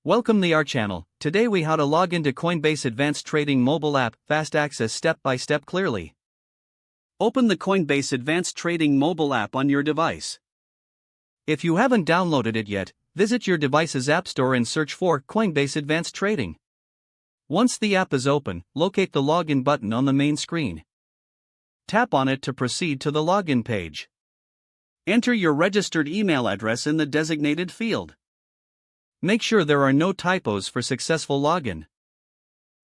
Welcome to our channel. Today we how to log into Coinbase Advanced Trading mobile app, fast access step by step clearly. Open the Coinbase Advanced Trading mobile app on your device. If you haven't downloaded it yet, visit your device's app store and search for Coinbase Advanced Trading. Once the app is open, locate the login button on the main screen. Tap on it to proceed to the login page. Enter your registered email address in the designated field. Make sure there are no typos for successful login.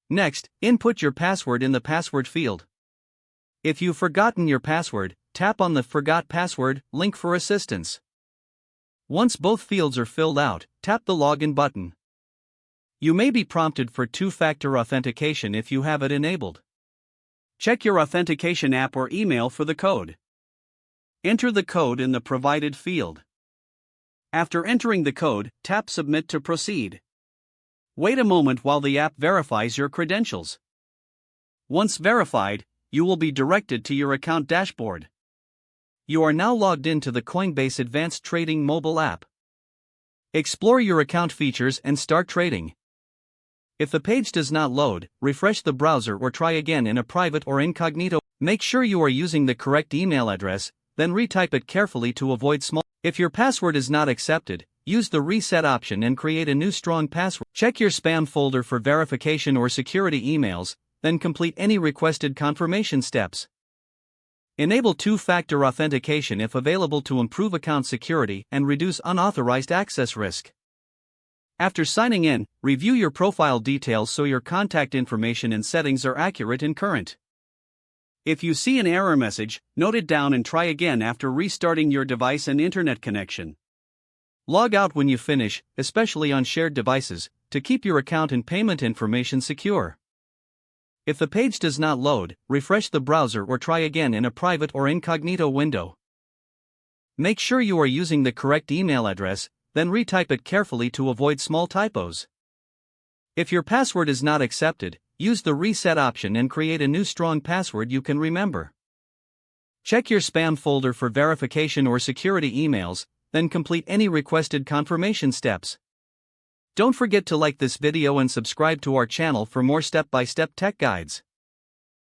Next, input your password in the password field. If you've forgotten your password, tap on the Forgot Password link for assistance. Once both fields are filled out, tap the Login button. You may be prompted for two-factor authentication if you have it enabled. Check your authentication app or email for the code. Enter the code in the provided field. After entering the code, tap Submit to proceed. Wait a moment while the app verifies your credentials. Once verified, you will be directed to your account dashboard. You are now logged into the Coinbase Advanced Trading mobile app. Explore your account features and start trading. If the page does not load, refresh the browser or try again in a private or incognito. Make sure you are using the correct email address, then retype it carefully to avoid small. If your password is not accepted, use the reset option and create a new strong password. Check your spam folder for verification or security emails, then complete any requested confirmation steps. Enable two-factor authentication if available to improve account security and reduce unauthorized access risk. After signing in, review your profile details so your contact information and settings are accurate and current. If you see an error message, note it down and try again after restarting your device and internet connection. Log out when you finish, especially on shared devices, to keep your account and payment information secure. If the page does not load, refresh the browser or try again in a private or incognito window. Make sure you are using the correct email address, then retype it carefully to avoid small typos. If your password is not accepted, use the reset option and create a new strong password you can remember. Check your spam folder for verification or security emails, then complete any requested confirmation steps. Don't forget to like this video and subscribe to our channel for more step-by-step tech guides.